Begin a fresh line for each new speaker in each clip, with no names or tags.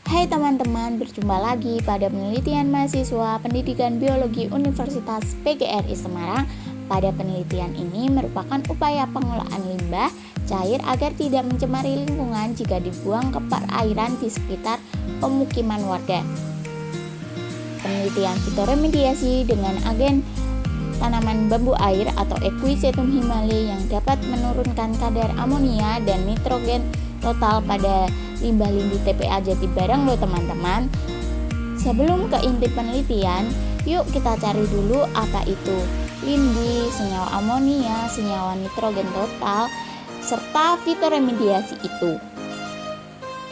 Hai teman-teman, berjumpa lagi pada penelitian mahasiswa Pendidikan Biologi Universitas PGRI Semarang. Pada penelitian ini merupakan upaya pengolahan limbah cair agar tidak mencemari lingkungan jika dibuang ke perairan di sekitar pemukiman warga. Penelitian fitoremediasi dengan agen tanaman bambu air atau Equisetum himalae yang dapat menurunkan kadar amonia dan nitrogen total pada limbah lindi TPA Jatibarang loh teman-teman. Sebelum ke inti penelitian, yuk kita cari dulu apa itu lindi, senyawa amonia, senyawa nitrogen total, serta fitoremediasi itu.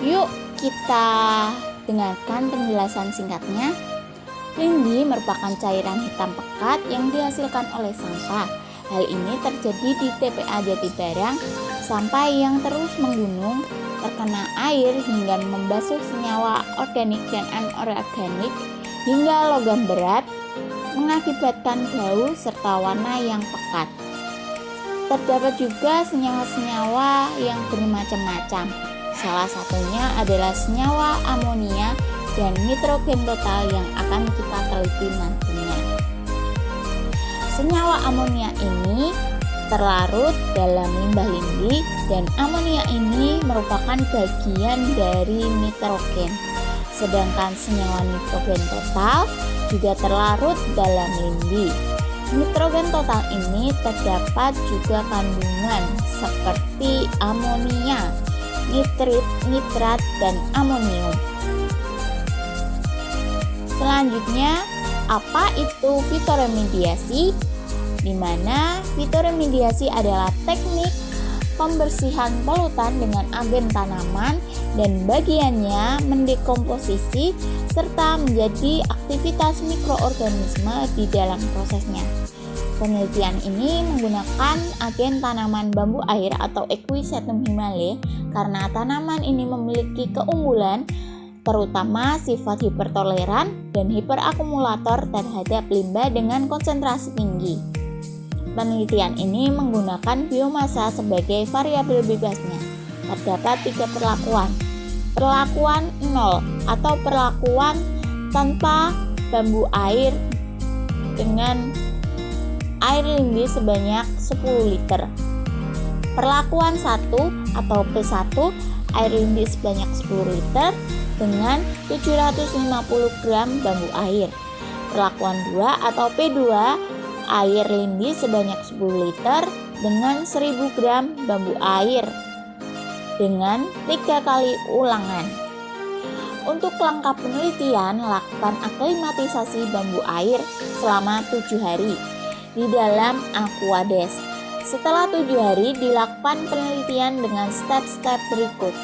Yuk kita dengarkan penjelasan singkatnya. Lindi merupakan cairan hitam pekat yang dihasilkan oleh sampah. Hal ini terjadi di TPA Jatibarang. Sampah yang terus menggunung terkena air hingga membasuh senyawa organik dan anorganik hingga logam berat, mengakibatkan bau serta warna yang pekat. Terdapat juga senyawa-senyawa yang bermacam-macam. Salah satunya adalah senyawa amonia dan nitrogen total yang akan kita teliti nantinya. Senyawa amonia ini terlarut dalam limbah lindi dan amonia ini merupakan bagian dari nitrogen. Sedangkan senyawa nitrogen total juga terlarut dalam lindi. Nitrogen total ini terdapat juga kandungan seperti amonia, nitrit, nitrat, dan amonium. Selanjutnya, apa itu fitoremediasi? Di mana fitoremediasi adalah teknik pembersihan polutan dengan agen tanaman dan bagiannya mendekomposisi serta menjadi aktivitas mikroorganisme di dalam prosesnya. Penelitian ini menggunakan agen tanaman bambu air atau Equisetum himalae karena tanaman ini memiliki keunggulan terutama sifat hipertoleran dan hiperakumulator terhadap limbah dengan konsentrasi tinggi. Penelitian ini menggunakan biomasa sebagai variabel bebasnya. Terdapat 3 perlakuan. Perlakuan 0 atau perlakuan tanpa bambu air dengan air lindi sebanyak 10 liter. Perlakuan 1 atau P1 air lindi sebanyak 10 liter dengan 750 gram bambu air. Perlakuan 2 atau P2 air lindi sebanyak 10 liter dengan 1000 gram bambu air dengan 3 kali ulangan. Untuk lengkap penelitian, lakukan aklimatisasi bambu air selama 7 hari di dalam Aquades. Setelah 7 hari dilakukan penelitian dengan step-step berikut.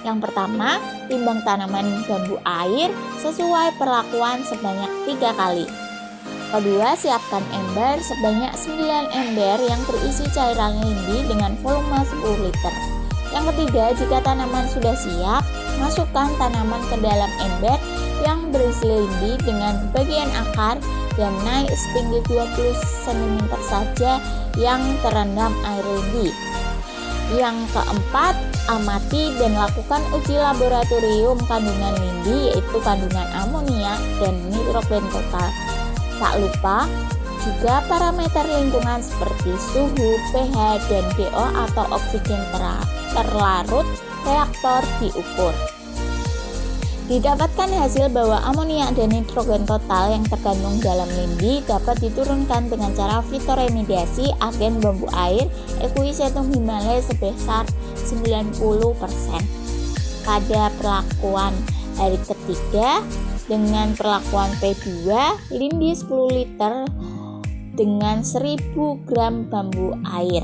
Yang pertama, timbang tanaman bambu air sesuai perlakuan sebanyak 3 kali. Kedua, siapkan ember sebanyak 9 ember yang berisi cairan lindi dengan volume 10 liter. Yang ketiga, jika tanaman sudah siap, masukkan tanaman ke dalam ember yang berisi lindi dengan bagian akar dan naik setinggi 20 cm saja yang terendam air lindi. Yang keempat, amati dan lakukan uji laboratorium kandungan lindi yaitu kandungan amonia dan nitrogen total. Tak lupa juga parameter lingkungan seperti suhu, pH, dan DO atau oksigen terlarut reaktor diukur. Didapatkan hasil bahwa amonia dan nitrogen total yang terkandung dalam lindi dapat diturunkan dengan cara fitoremediasi agen bambu air Equisetum himalae sebesar 90%. Pada perlakuan hari ketiga dengan perlakuan P2 lindi 10 liter dengan 1000 gram bambu air.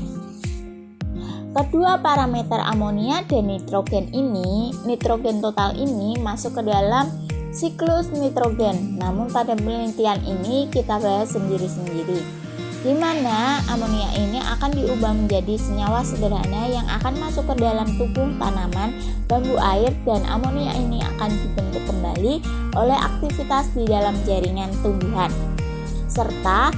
Kedua parameter amonia dan nitrogen total ini masuk ke dalam siklus nitrogen. Namun pada penelitian ini kita bahas sendiri-sendiri, di mana amonia ini akan diubah menjadi senyawa sederhana yang akan masuk ke dalam tubuh tanaman bambu air dan amonia ini akan dibentuk kembali oleh aktivitas di dalam jaringan tumbuhan serta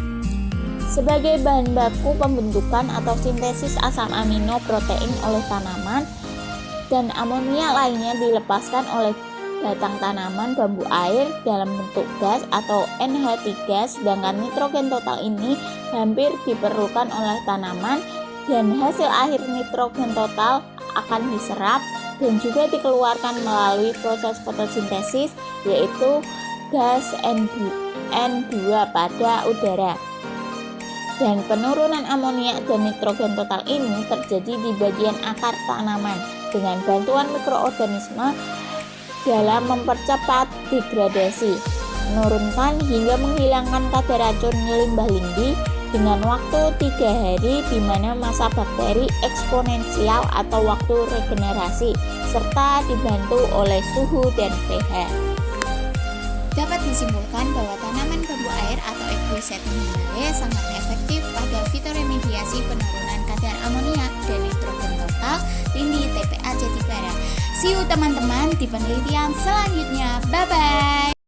sebagai bahan baku pembentukan atau sintesis asam amino protein oleh tanaman dan amonia lainnya dilepaskan oleh batang tanaman bambu air dalam bentuk gas atau NH3, sedangkan nitrogen total ini hampir diperlukan oleh tanaman dan hasil akhir nitrogen total akan diserap dan juga dikeluarkan melalui proses fotosintesis, yaitu gas N2 pada udara. Dan penurunan amonia dan nitrogen total ini terjadi di bagian akar tanaman dengan bantuan mikroorganisme dalam mempercepat degradasi, menurunkan hingga menghilangkan kadar racun limbah lindi dengan waktu 3 hari, di mana masa bakteri eksponensial atau waktu regenerasi, serta dibantu oleh suhu dan pH. Dapat disimpulkan bahwa tanaman bambu air atau Equisetum himalae sangat efektif pada fitoremediasi penurunan kadar amonia dan nitrogen total lindi TPA Jatibara. See you teman-teman di penelitian selanjutnya.